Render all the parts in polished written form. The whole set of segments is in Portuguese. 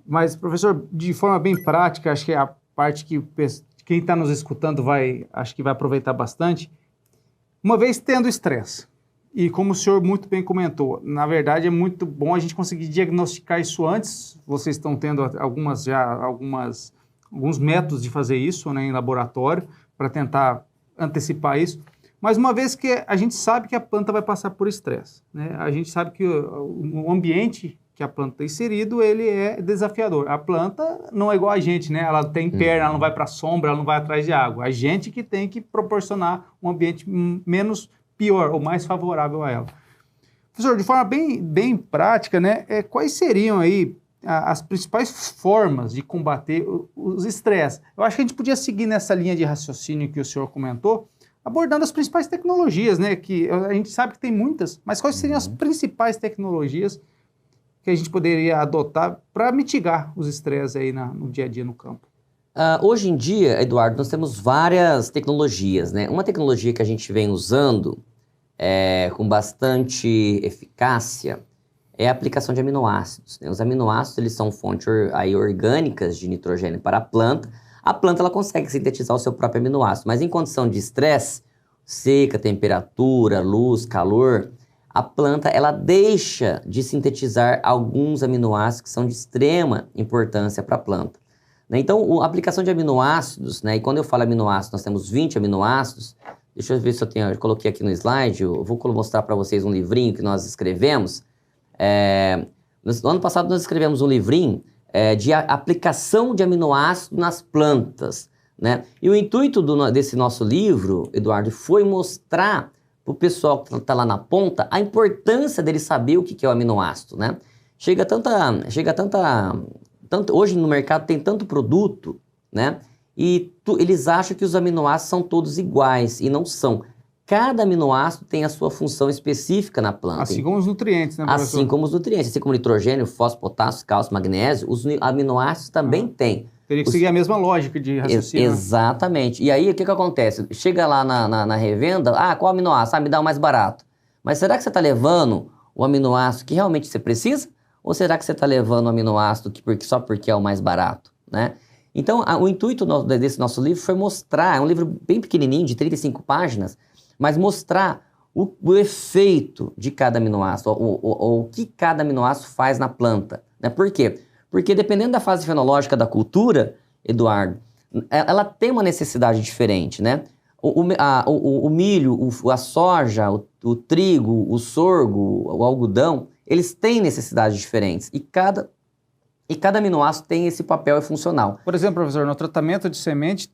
Mas, professor, de forma bem prática, acho que é a parte que quem está nos escutando acho que vai aproveitar bastante. Uma vez tendo estresse, e como o senhor muito bem comentou, na verdade é muito bom a gente conseguir diagnosticar isso antes. Vocês estão tendo alguns métodos de fazer isso, né, em laboratório, para tentar antecipar isso. Mas uma vez que a gente sabe que a planta vai passar por estresse, né, a gente sabe que o ambiente que a planta está inserido, ele é desafiador. A planta não é igual a gente, né? Ela tem perna, ela não vai para a sombra, ela não vai atrás de água. A gente que tem que proporcionar um ambiente menos pior ou mais favorável a ela. Professor, de forma bem prática, né? Quais seriam aí as principais formas de combater os estresses? Eu acho que a gente podia seguir nessa linha de raciocínio que o senhor comentou, abordando as principais tecnologias, né? Que a gente sabe que tem muitas, mas quais seriam as principais tecnologias que a gente poderia adotar para mitigar os estresses aí no dia a dia no campo? Hoje em dia, Eduardo, nós temos várias tecnologias, né? Uma tecnologia que a gente vem usando com bastante eficácia é a aplicação de aminoácidos, né? Os aminoácidos, eles são fontes orgânicas de nitrogênio para a planta. A planta ela consegue sintetizar o seu próprio aminoácido, mas em condição de estresse, seca, temperatura, luz, calor, a planta ela deixa de sintetizar alguns aminoácidos que são de extrema importância para a planta. Né? Então, a aplicação de aminoácidos, né? E quando eu falo aminoácidos, nós temos 20 aminoácidos. Deixa eu ver se eu coloquei aqui no slide, eu vou mostrar para vocês um livrinho que nós escrevemos. No ano passado nós escrevemos um livrinho de aplicação de aminoácidos nas plantas. Né? E o intuito desse nosso livro, Eduardo, foi mostrar para o pessoal que está lá na ponta, a importância dele saber o que é o aminoácido, né? Hoje no mercado tem tanto produto, né? E eles acham que os aminoácidos são todos iguais, e não são. Cada aminoácido tem a sua função específica na planta. Assim como os nutrientes, né, professor? Assim como os nutrientes, assim como nitrogênio, fósforo, potássio, cálcio, magnésio, os aminoácidos também têm. Teria que seguir a mesma lógica de raciocínio. Exatamente. E aí, o que acontece? Chega lá na revenda, qual aminoácido? Me dá o mais barato. Mas será que você está levando o aminoácido que realmente você precisa? Ou será que você está levando o aminoácido só porque é o mais barato? Né? Então, o intuito desse nosso livro foi mostrar, é um livro bem pequenininho, de 35 páginas, mas mostrar o efeito de cada aminoácido, o que cada aminoácido faz na planta. Né? Por quê? Porque dependendo da fase fenológica da cultura, Eduardo, ela tem uma necessidade diferente, né? O milho, a soja, o trigo, o sorgo, o algodão, eles têm necessidades diferentes e cada aminoácido tem esse papel funcional. Por exemplo, professor, no tratamento de semente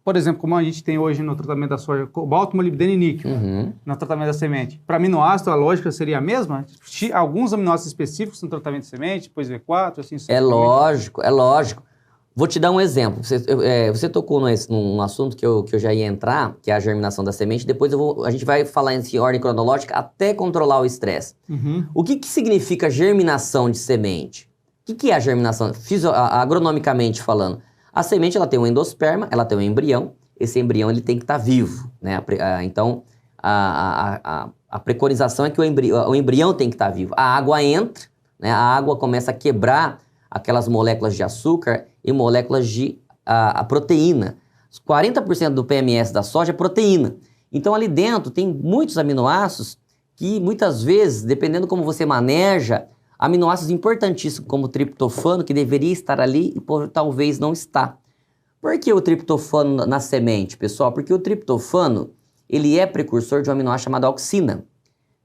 por exemplo, como a gente tem hoje no tratamento da soja, cobalto, molibdênio e níquel, no tratamento da semente. Para aminoácido, a lógica seria a mesma? Alguns aminoácidos específicos no tratamento de semente, depois V4, assim... É lógico. Vou te dar um exemplo. Você tocou num assunto que eu já ia entrar, que é a germinação da semente. Depois a gente vai falar em ordem cronológica até controlar o estresse. O que significa germinação de semente? O que é a germinação? Agronomicamente falando, a semente ela tem um endosperma, ela tem um embrião. Esse embrião ele tem que estar vivo, né? Então, a preconização é que o embrião tem que estar vivo. A água entra, né? A água começa a quebrar aquelas moléculas de açúcar e moléculas de proteína. 40% do PMS da soja é proteína. Então, ali dentro tem muitos aminoácidos que, muitas vezes, dependendo como você maneja, aminoácidos importantíssimos, como o triptofano, que deveria estar ali e talvez não está. Por que o triptofano na semente, pessoal? Porque o triptofano, ele é precursor de um aminoácido chamado auxina,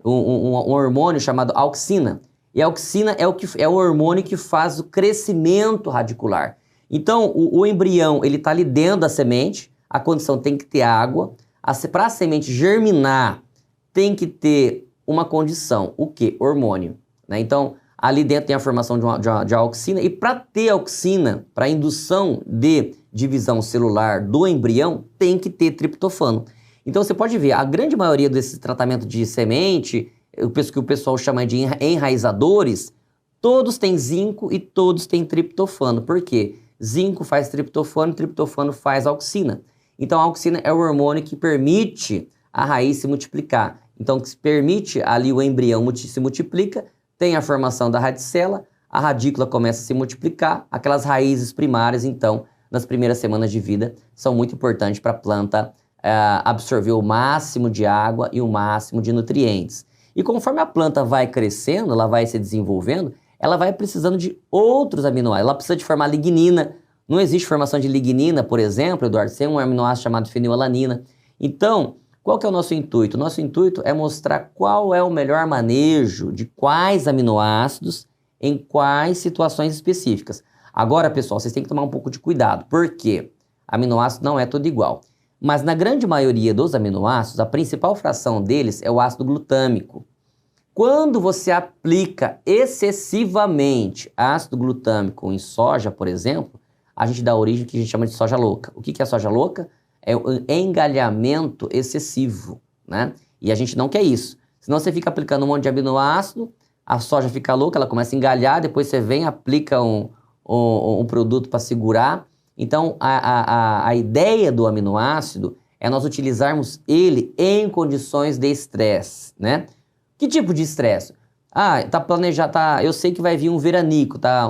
um hormônio chamado auxina. E a auxina é o hormônio que faz o crescimento radicular. Então, o embrião, ele está ali dentro da semente, a condição tem que ter água. Para a semente germinar, tem que ter uma condição. O quê? Hormônio. Né? Então, ali dentro tem a formação de auxina. E para ter auxina, para a indução de divisão celular do embrião, tem que ter triptofano. Então, você pode ver, a grande maioria desse tratamento de semente, que o pessoal chama de enraizadores, todos têm zinco e todos têm triptofano. Por quê? Zinco faz triptofano, triptofano faz auxina. Então, a auxina é o hormônio que permite a raiz se multiplicar. Então, que permite ali o embrião se multiplica, tem a formação da radicela, a radícula começa a se multiplicar, aquelas raízes primárias, então, nas primeiras semanas de vida, são muito importantes para a planta absorver o máximo de água e o máximo de nutrientes. E conforme a planta vai crescendo, ela vai se desenvolvendo, ela vai precisando de outros aminoácidos. Ela precisa de formar lignina. Não existe formação de lignina, por exemplo, Eduardo, sem um aminoácido chamado fenilalanina. Então, qual que é o nosso intuito? Nosso intuito é mostrar qual é o melhor manejo de quais aminoácidos em quais situações específicas. Agora, pessoal, vocês têm que tomar um pouco de cuidado, porque aminoácido não é tudo igual. Mas na grande maioria dos aminoácidos, a principal fração deles é o ácido glutâmico. Quando você aplica excessivamente ácido glutâmico em soja, por exemplo, a gente dá origem ao que a gente chama de soja louca. O que é soja louca? É o engalhamento excessivo, né? E a gente não quer isso. Senão você fica aplicando um monte de aminoácido, a soja fica louca, ela começa a engalhar, depois você vem, aplica um produto para segurar. Então, a ideia do aminoácido é nós utilizarmos ele em condições de estresse, né? Que tipo de estresse? Tá planejado, eu sei que vai vir um veranico, tá?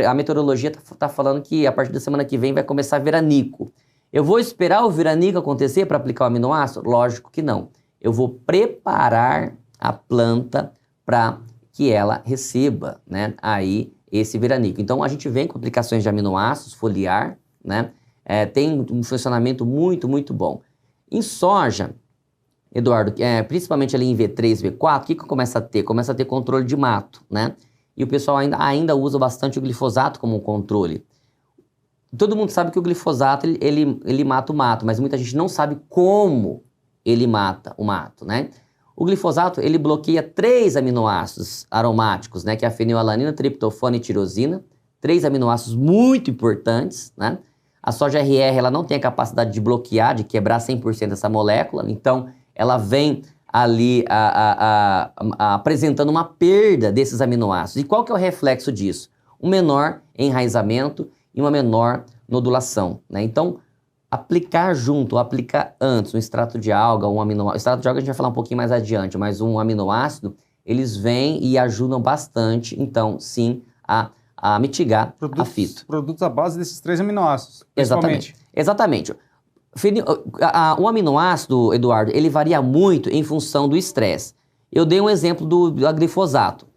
A meteorologia tá falando que a partir da semana que vem vai começar veranico. Eu vou esperar o veranico acontecer para aplicar o aminoácido? Lógico que não. Eu vou preparar a planta para que ela receba, né, aí esse veranico. Então, a gente vem com aplicações de aminoácidos foliar, né? Tem um funcionamento muito, muito bom. Em soja, Eduardo, principalmente ali em V3, V4, o que começa a ter? Começa a ter controle de mato, né? E o pessoal ainda usa bastante o glifosato como um controle. Todo mundo sabe que o glifosato, ele mata o mato, mas muita gente não sabe como ele mata o mato, né? O glifosato, ele bloqueia 3 aminoácidos aromáticos, né? Que é a fenilalanina, triptofano e tirosina. 3 aminoácidos muito importantes, né? A soja RR, ela não tem a capacidade de bloquear, de quebrar 100% essa molécula, então ela vem ali apresentando uma perda desses aminoácidos. E qual que é o reflexo disso? Um menor enraizamento e uma menor nodulação, né? Então, aplicar junto ou aplicar antes um extrato de alga, um aminoácido. Extrato de alga a gente vai falar um pouquinho mais adiante, mas um aminoácido, eles vêm e ajudam bastante, então, sim, a mitigar a fito. Produtos à base desses 3 aminoácidos, principalmente. Exatamente. O aminoácido, Eduardo, ele varia muito em função do estresse. Eu dei um exemplo do glifosato.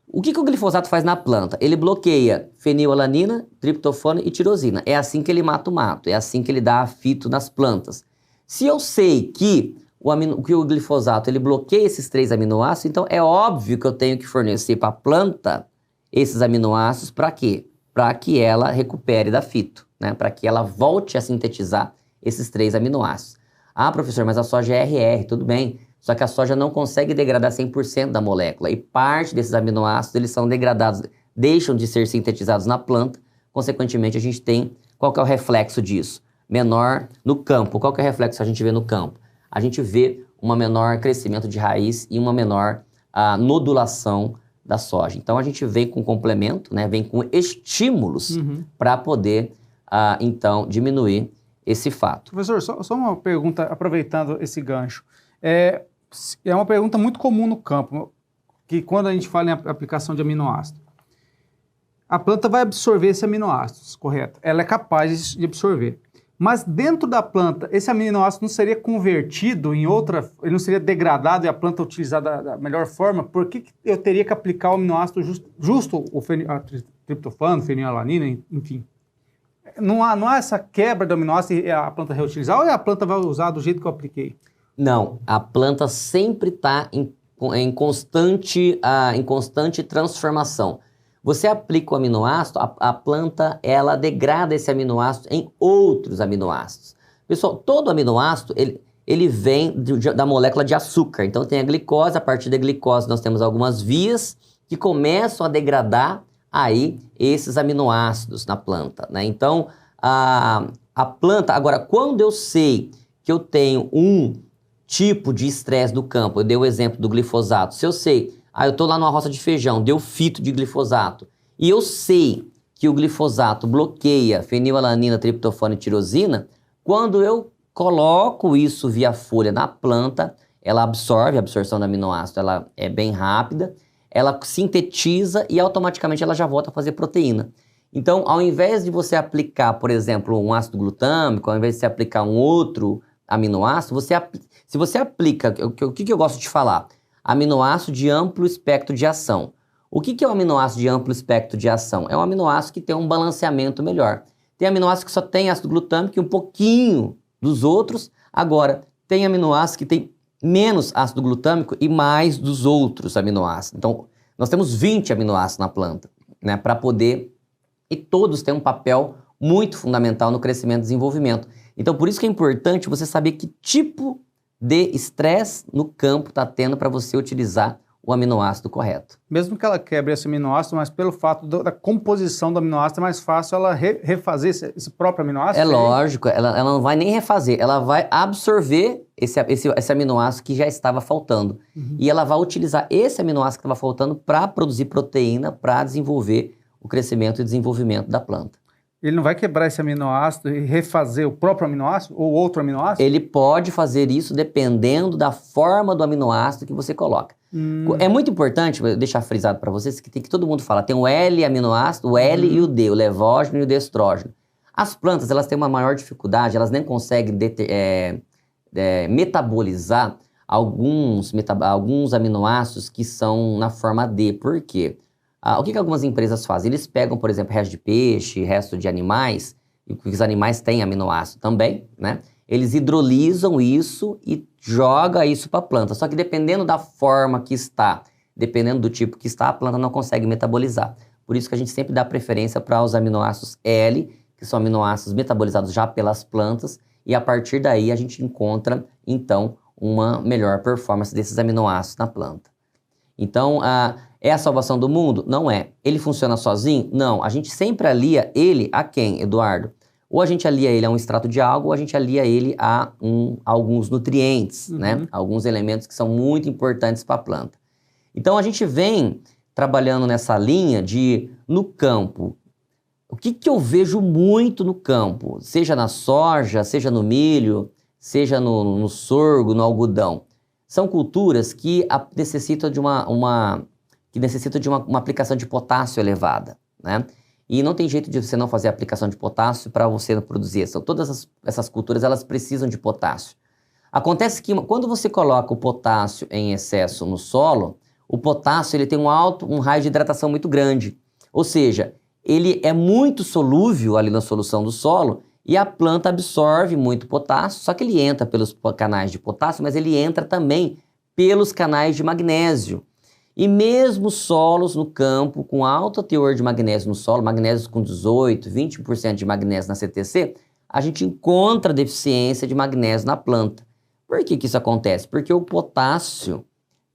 O que o glifosato faz na planta? Ele bloqueia fenilalanina, triptofano e tirosina. É assim que ele mata o mato, é assim que ele dá a fito nas plantas. Se eu sei que o glifosato ele bloqueia esses 3 aminoácidos, então é óbvio que eu tenho que fornecer para a planta esses aminoácidos para quê? Para que ela recupere da fito, né? Para que ela volte a sintetizar esses 3 aminoácidos. Professor, mas a soja é RR, tudo bem. Só que a soja não consegue degradar 100% da molécula. E parte desses aminoácidos, eles são degradados, deixam de ser sintetizados na planta. Consequentemente, a gente tem... Qual que é o reflexo disso? Menor no campo. Qual que é o reflexo que a gente vê no campo? A gente vê um menor crescimento de raiz e uma menor nodulação da soja. Então, a gente vem com complemento, né? Vem com estímulos para poder, então, diminuir esse fato. Professor, só uma pergunta, aproveitando esse gancho. É uma pergunta muito comum no campo, que quando a gente fala em aplicação de aminoácido, a planta vai absorver esses aminoácidos, correto? Ela é capaz de absorver. Mas dentro da planta, esse aminoácido não seria convertido em outra, ele não seria degradado e a planta utilizada da melhor forma? Por que eu teria que aplicar o aminoácido justo o triptofano, fenilalanina, enfim? Não há essa quebra do aminoácido e a planta reutilizar, ou a planta vai usar do jeito que eu apliquei? Não, a planta sempre está em constante transformação. Você aplica o aminoácido, a planta ela degrada esse aminoácido em outros aminoácidos. Pessoal, todo aminoácido ele vem da molécula de açúcar. Então tem a glicose, a partir da glicose nós temos algumas vias que começam a degradar aí esses aminoácidos na planta, né? Então a planta, agora quando eu sei que eu tenho um tipo de estresse no campo, eu dei o exemplo do glifosato, se eu sei, eu estou lá numa roça de feijão, deu fito de glifosato, e eu sei que o glifosato bloqueia fenilalanina, triptofano e tirosina, quando eu coloco isso via folha na planta, ela absorve, a absorção do aminoácido ela é bem rápida, ela sintetiza e automaticamente ela já volta a fazer proteína. Então, ao invés de você aplicar, por exemplo, um ácido glutâmico, ao invés de você aplicar um outro aminoácido, se você aplica, o que eu gosto de falar? Aminoácido de amplo espectro de ação. O que é um aminoácido de amplo espectro de ação? É um aminoácido que tem um balanceamento melhor. Tem aminoácido que só tem ácido glutâmico e um pouquinho dos outros. Agora, tem aminoácido que tem menos ácido glutâmico e mais dos outros aminoácidos. Então, nós temos 20 aminoácidos na planta, né, para poder... E todos têm um papel muito fundamental no crescimento e desenvolvimento. Então, por isso que é importante você saber que tipo de estresse no campo está tendo para você utilizar o aminoácido correto. Mesmo que ela quebre esse aminoácido, mas pelo fato da composição do aminoácido, é mais fácil ela refazer esse próprio aminoácido? É lógico, ela não vai nem refazer, ela vai absorver esse aminoácido que já estava faltando. E ela vai utilizar esse aminoácido que estava faltando para produzir proteína, para desenvolver o crescimento e desenvolvimento da planta. Ele não vai quebrar esse aminoácido e refazer o próprio aminoácido ou outro aminoácido? Ele pode fazer isso dependendo da forma do aminoácido que você coloca. É muito importante, vou deixar frisado para vocês, que todo mundo fala, tem o L aminoácido, o L e o D, o levógeno e o destrógeno. As plantas, elas têm uma maior dificuldade, elas nem conseguem metabolizar alguns aminoácidos que são na forma D. Por quê? O que algumas empresas fazem? Eles pegam, por exemplo, resto de peixe, resto de animais, e os animais têm aminoácido também, né? Eles hidrolisam isso e jogam isso para a planta. Só que dependendo da forma que está, dependendo do tipo que está, a planta não consegue metabolizar. Por isso que a gente sempre dá preferência para os aminoácidos L, que são aminoácidos metabolizados já pelas plantas, e a partir daí a gente encontra, então, uma melhor performance desses aminoácidos na planta. Então, é a salvação do mundo? Não é. Ele funciona sozinho? Não. A gente sempre alia ele a quem, Eduardo? Ou a gente alia ele a um extrato de alga, ou a gente alia ele a alguns nutrientes, né? Alguns elementos que são muito importantes para a planta. Então, a gente vem trabalhando nessa linha de, no campo, o que eu vejo muito no campo, seja na soja, seja no milho, seja no sorgo, no algodão, são culturas que necessitam de uma aplicação de potássio elevada, né? E não tem jeito de você não fazer aplicação de potássio para você produzir. Todas essas culturas, elas precisam de potássio. Acontece que quando você coloca o potássio em excesso no solo, o potássio ele tem um raio de hidratação muito grande. Ou seja, ele é muito solúvel ali na solução do solo e a planta absorve muito potássio, só que ele entra pelos canais de potássio, mas ele entra também pelos canais de magnésio. E mesmo solos no campo com alto teor de magnésio no solo, magnésio com 18%, 20% de magnésio na CTC, a gente encontra deficiência de magnésio na planta. Por que isso acontece? Porque o potássio,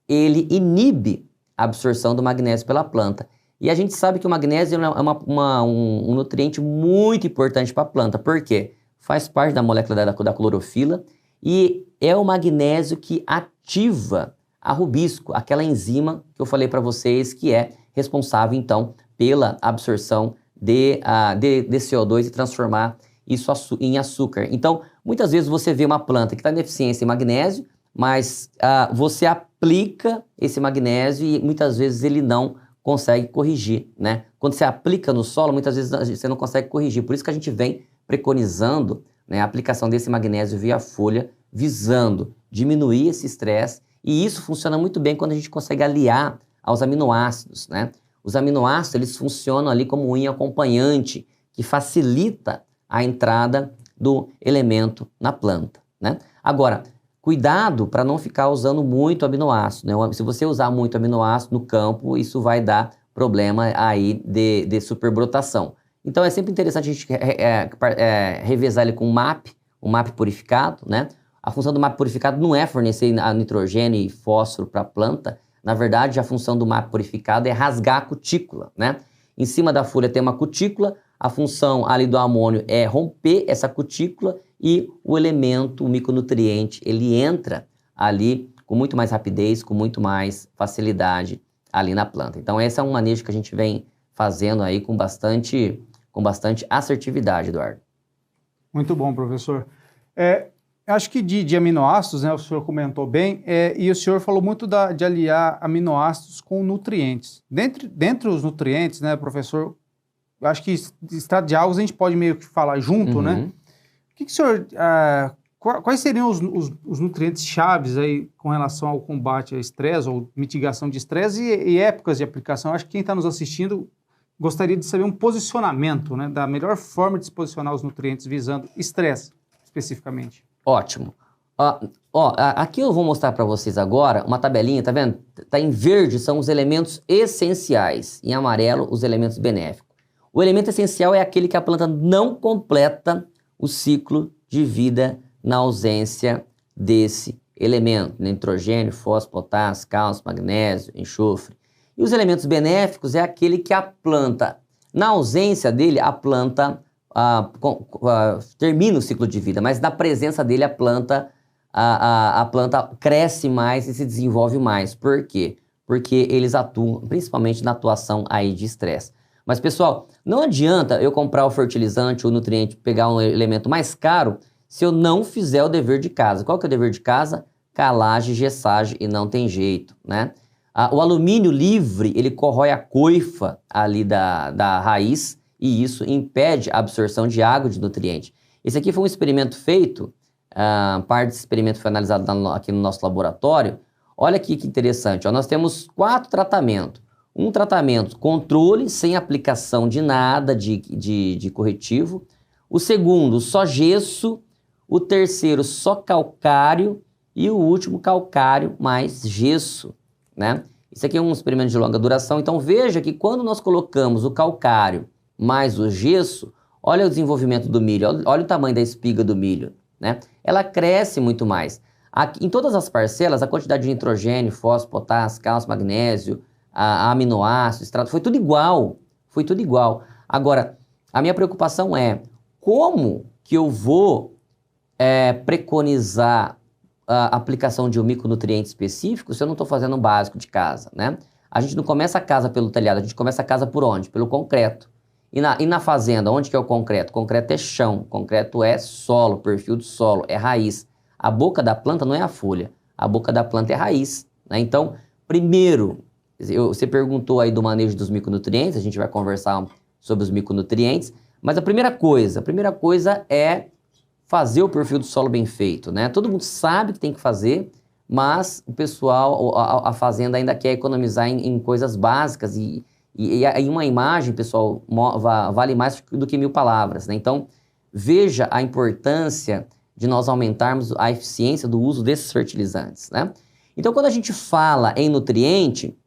ele inibe a absorção do magnésio pela planta. E a gente sabe que o magnésio é um nutriente muito importante para a planta. Por quê? Faz parte da molécula da clorofila e é o magnésio que ativa a rubisco, aquela enzima que eu falei para vocês que é responsável, então, pela absorção de CO2 e transformar isso em açúcar. Então, muitas vezes você vê uma planta que está em deficiência em magnésio, mas você aplica esse magnésio e muitas vezes ele não consegue corrigir, né? Quando você aplica no solo, muitas vezes você não consegue corrigir. Por isso que a gente vem preconizando, né, a aplicação desse magnésio via folha, visando diminuir esse estresse. E isso funciona muito bem quando a gente consegue aliar aos aminoácidos, né? Os aminoácidos, eles funcionam ali como um acompanhante que facilita a entrada do elemento na planta, né? Agora, cuidado para não ficar usando muito aminoácido, né? Se você usar muito aminoácido no campo, isso vai dar problema aí de superbrotação. Então, é sempre interessante a gente revezar ele com um MAP purificado, né? A função do MAP purificado não é fornecer nitrogênio e fósforo para a planta. Na verdade, a função do MAP purificado é rasgar a cutícula, né? Em cima da folha tem uma cutícula, a função ali do amônio é romper essa cutícula e o elemento, o micronutriente, ele entra ali com muito mais rapidez, com muito mais facilidade ali na planta. Então, esse é um manejo que a gente vem fazendo aí com bastante assertividade, Eduardo. Muito bom, professor. Eu acho que de aminoácidos, né, o senhor comentou bem, e o senhor falou muito de aliar aminoácidos com nutrientes. Dentre os nutrientes, né, professor, eu acho que extrato de algas a gente pode meio que falar junto, né? O que o senhor... quais seriam os nutrientes chaves aí com relação ao combate ao estresse ou mitigação de estresse e épocas de aplicação? Eu acho que quem está nos assistindo gostaria de saber um posicionamento, né, da melhor forma de se posicionar os nutrientes visando estresse, especificamente. Ótimo. Aqui eu vou mostrar para vocês agora uma tabelinha, tá vendo? Tá em verde, são os elementos essenciais. Em amarelo, os elementos benéficos. O elemento essencial é aquele que a planta não completa o ciclo de vida na ausência desse elemento. Nitrogênio, fósforo, potássio, cálcio, magnésio, enxofre. E os elementos benéficos é aquele que a planta, na ausência dele, a planta termina o ciclo de vida, mas na presença dele a planta cresce mais e se desenvolve mais. Por quê? Porque eles atuam principalmente na atuação aí de estresse. Mas pessoal, não adianta eu comprar o fertilizante, o nutriente, pegar um elemento mais caro se eu não fizer o dever de casa. Qual que é o dever de casa? Calagem, gessagem e não tem jeito, né? O alumínio livre, ele corrói a coifa ali da raiz, e isso impede a absorção de água e de nutriente. Esse aqui foi um experimento feito, parte desse experimento foi analisado aqui no nosso laboratório. Olha aqui que interessante, ó, nós temos 4 tratamentos. Um tratamento controle, sem aplicação de nada de corretivo. O segundo, só gesso. O terceiro, só calcário. E o último, calcário mais gesso, né? Isso aqui é um experimento de longa duração. Então veja que quando nós colocamos o calcário mais o gesso, olha o desenvolvimento do milho, olha o tamanho da espiga do milho, né? Ela cresce muito mais. Aqui, em todas as parcelas, a quantidade de nitrogênio, fósforo, potássio, cálcio, magnésio, aminoácidos, extrato, foi tudo igual. Foi tudo igual. Agora, a minha preocupação é como que eu vou preconizar a aplicação de um micronutriente específico se eu não estou fazendo um básico de casa, né? A gente não começa a casa pelo telhado, a gente começa a casa por onde? Pelo concreto. E na fazenda, onde que é o concreto? Concreto é chão, concreto é solo, perfil do solo, é raiz. A boca da planta não é a folha, a boca da planta é a raiz, né? Então, primeiro, você perguntou aí do manejo dos micronutrientes, a gente vai conversar sobre os micronutrientes, mas a primeira coisa é fazer o perfil do solo bem feito, né? Todo mundo sabe que tem que fazer, mas o pessoal, a fazenda ainda quer economizar em coisas básicas e uma imagem, pessoal, vale mais do que 1000 palavras, né? Então, veja a importância de nós aumentarmos a eficiência do uso desses fertilizantes, né? Então, quando a gente fala em nutriente,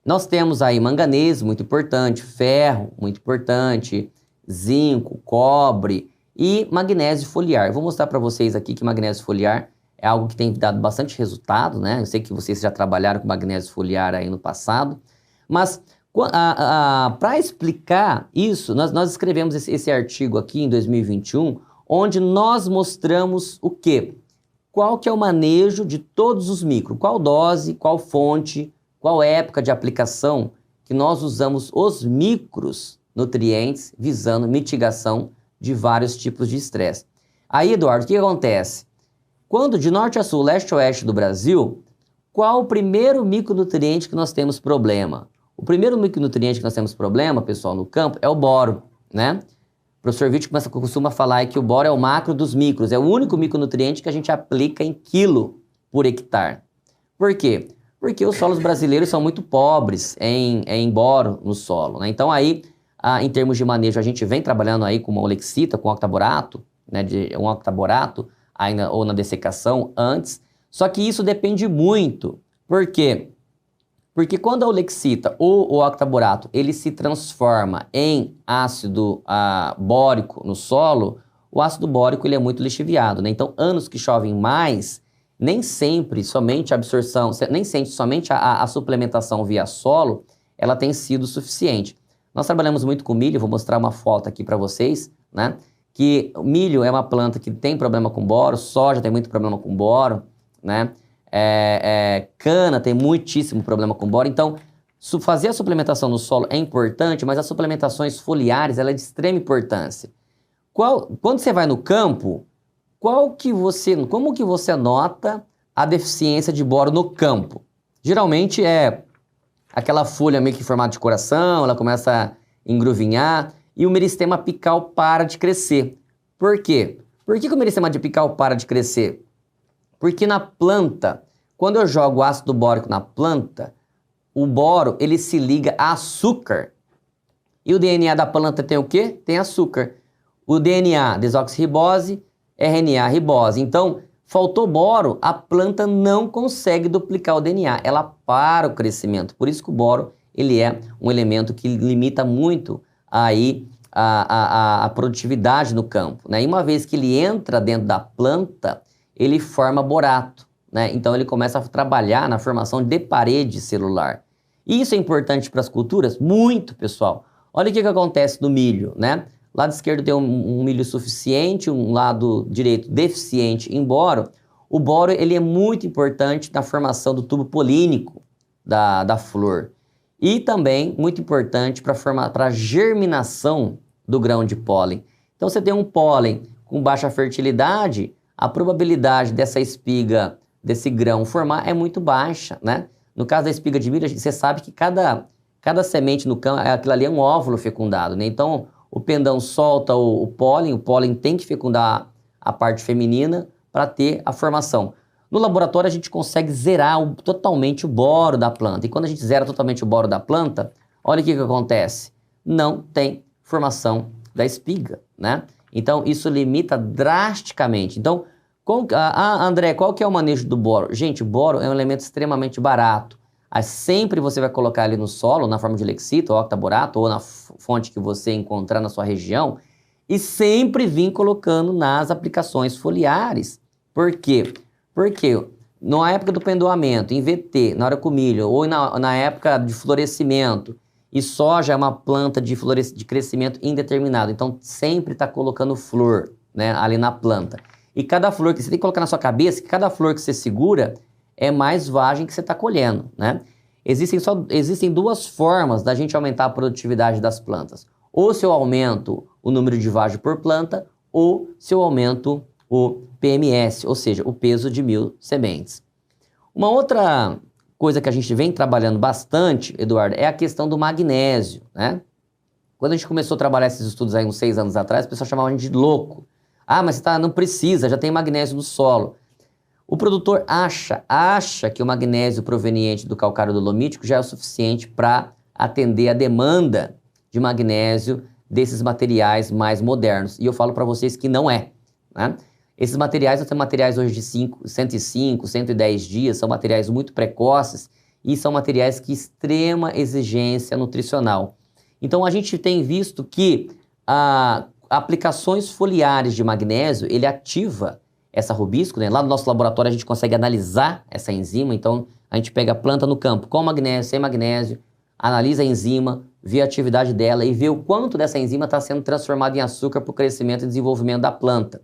nós temos aí manganês, muito importante, ferro, muito importante, zinco, cobre e magnésio foliar. Eu vou mostrar para vocês aqui que magnésio foliar é algo que tem dado bastante resultado, né? Eu sei que vocês já trabalharam com magnésio foliar aí no passado, mas para explicar isso, nós escrevemos esse artigo aqui em 2021, onde nós mostramos o quê? Qual que é o manejo de todos os micros, qual dose, qual fonte, qual época de aplicação que nós usamos os micros nutrientes visando mitigação de vários tipos de estresse. Aí, Eduardo, o que acontece? Quando de norte a sul, leste a oeste do Brasil, qual o primeiro micronutriente que nós temos problema? O primeiro micronutriente que nós temos problema, pessoal, no campo, é o boro, né? O professor Witt costuma falar que o boro é o macro dos micros, é o único micronutriente que a gente aplica em quilo por hectare. Por quê? Porque os solos brasileiros são muito pobres em boro no solo, né? Então aí, em termos de manejo, a gente vem trabalhando aí com uma olexita, com octaborato, né? Um octaborato, ainda, ou na dessecação antes. Só que isso depende muito. Por quê? Porque quando a olexita ou o octaborato ele se transforma em ácido bórico no solo, o ácido bórico ele é muito lixiviado, né? Então, anos que chovem mais, nem sempre somente a absorção, nem sempre somente a suplementação via solo, ela tem sido suficiente. Nós trabalhamos muito com milho, vou mostrar uma foto aqui para vocês, né? Que o milho é uma planta que tem problema com boro, soja tem muito problema com boro, né? Cana tem muitíssimo problema com boro. Então, fazer a suplementação no solo é importante, mas as suplementações foliares ela é de extrema importância. Quando você vai no campo, como que você nota a deficiência de boro no campo? Geralmente é aquela folha meio que em formato de coração, ela começa a engruvinhar e o meristema apical para de crescer. Por quê? Por que o meristema apical para de crescer? Porque na planta, quando eu jogo ácido bórico na planta, o boro ele se liga a açúcar. E o DNA da planta tem o quê? Tem açúcar. O DNA, desoxirribose, RNA, ribose. Então, faltou boro, a planta não consegue duplicar o DNA, ela para o crescimento. Por isso que o boro ele é um elemento que limita muito aí a produtividade no campo, né? E uma vez que ele entra dentro da planta, ele forma borato, né? Então ele começa a trabalhar na formação de parede celular. E isso é importante para as culturas? Muito, pessoal. Olha o que acontece no milho, né? O lado esquerdo tem um milho suficiente, um lado direito deficiente em boro. O boro ele é muito importante na formação do tubo polínico da flor. E também muito importante para a germinação do grão de pólen. Então você tem um pólen com baixa fertilidade, a probabilidade dessa espiga, desse grão formar é muito baixa, né? No caso da espiga de milho, você sabe que cada semente no campo, aquilo ali é um óvulo fecundado, né? Então o pendão solta o pólen tem que fecundar a parte feminina para ter a formação. No laboratório a gente consegue zerar totalmente o boro da planta. E quando a gente zera totalmente o boro da planta, olha o que acontece. Não tem formação da espiga, né? Então isso limita drasticamente. Então, André, qual que é o manejo do boro? Gente, o boro é um elemento extremamente barato. Aí sempre você vai colocar ele no solo, na forma de lexito, ou octaborato, ou na fonte que você encontrar na sua região, e sempre vir colocando nas aplicações foliares. Por quê? Porque na época do pendoamento, em VT, na hora com milho, ou na época de florescimento, e soja é uma planta de crescimento indeterminado, então sempre está colocando flor, né, ali na planta. E cada flor que você tem que colocar na sua cabeça, que cada flor que você segura é mais vagem que você está colhendo, né? Existem duas formas da gente aumentar a produtividade das plantas. Ou se eu aumento o número de vagem por planta, ou se eu aumento o PMS, ou seja, o peso de 1000 sementes. Uma outra coisa que a gente vem trabalhando bastante, Eduardo, é a questão do magnésio, né? Quando a gente começou a trabalhar esses estudos aí uns 6 anos atrás, o pessoal chamava a gente de louco. Ah, mas não precisa, já tem magnésio no solo. O produtor acha que o magnésio proveniente do calcário dolomítico já é o suficiente para atender a demanda de magnésio desses materiais mais modernos. E eu falo para vocês que não é, né? Esses materiais, eu tenho materiais hoje de 105, 110 dias, são materiais muito precoces e são materiais que extrema exigência nutricional. Então a gente tem visto que aplicações foliares de magnésio, ele ativa essa rubisco, né? Lá no nosso laboratório a gente consegue analisar essa enzima, então a gente pega a planta no campo com magnésio, sem magnésio, analisa a enzima, vê a atividade dela e vê o quanto dessa enzima está sendo transformada em açúcar para o crescimento e desenvolvimento da planta.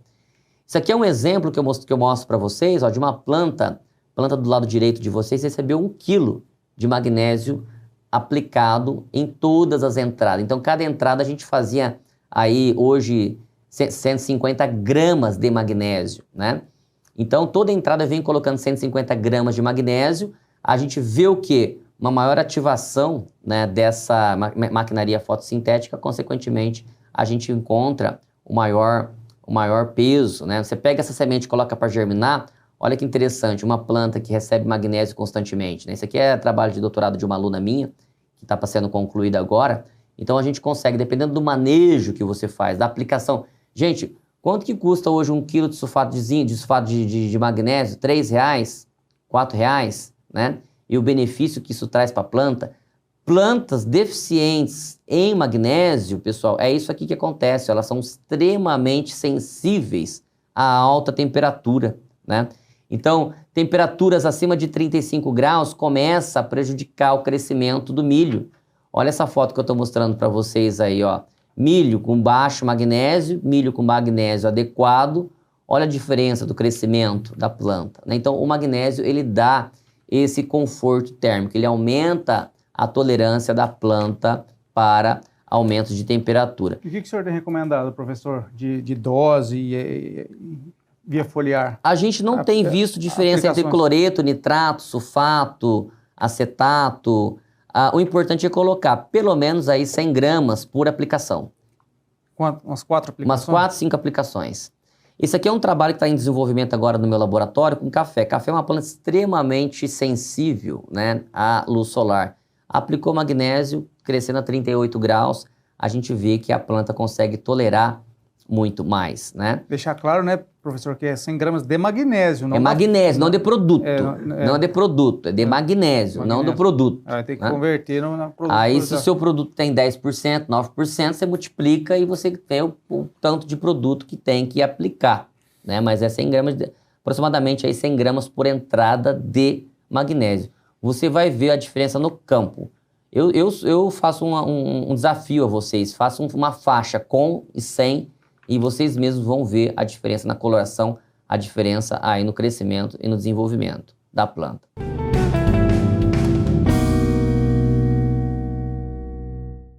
Isso aqui é um exemplo que eu mostro para vocês, ó, de uma planta do lado direito de vocês recebeu 1 quilo de magnésio aplicado em todas as entradas. Então cada entrada a gente fazia aí hoje 150 gramas de magnésio, né? Então, toda entrada vem colocando 150 gramas de magnésio, a gente vê o quê? Uma maior ativação, né, dessa maquinaria fotossintética, consequentemente, a gente encontra o maior peso, né? Você pega essa semente e coloca para germinar, olha que interessante, uma planta que recebe magnésio constantemente, né? Isso aqui é trabalho de doutorado de uma aluna minha, que está sendo concluída agora. Então, a gente consegue, dependendo do manejo que você faz, da aplicação. Gente, quanto que custa hoje 1 quilo de sulfato de magnésio? R$3, R$4, né? E o benefício que isso traz para a planta. Plantas deficientes em magnésio, pessoal, é isso aqui que acontece. Elas são extremamente sensíveis à alta temperatura, né? Então, temperaturas acima de 35 graus começa a prejudicar o crescimento do milho. Olha essa foto que eu estou mostrando para vocês aí, ó. Milho com baixo magnésio, milho com magnésio adequado. Olha a diferença do crescimento da planta, né? Então, o magnésio, ele dá esse conforto térmico, ele aumenta a tolerância da planta para aumentos de temperatura. E o que o senhor tem recomendado, professor, de dose via foliar? A gente não tem visto diferença entre cloreto, nitrato, sulfato, acetato. O importante é colocar pelo menos aí 100 gramas por aplicação. Umas 4 aplicações? Umas 4, 5 aplicações. Esse aqui é um trabalho que está em desenvolvimento agora no meu laboratório com café. Café é uma planta extremamente sensível, né, à luz solar. Aplicou magnésio, crescendo a 38 graus, a gente vê que a planta consegue tolerar muito mais, né? Deixar claro, né, professor, que é 100 gramas de magnésio. Não magnésio, não de produto. Não é de produto, é de magnésio, não do produto. Tem que converter na produto. Aí, se o seu produto tem 10%, 9%, você multiplica e você tem o tanto de produto que tem que aplicar, né? Mas é 100 gramas, aproximadamente aí 100 gramas por entrada de magnésio. Você vai ver a diferença no campo. Eu faço um desafio a vocês, faço uma faixa com e sem, e vocês mesmos vão ver a diferença na coloração, a diferença aí no crescimento e no desenvolvimento da planta.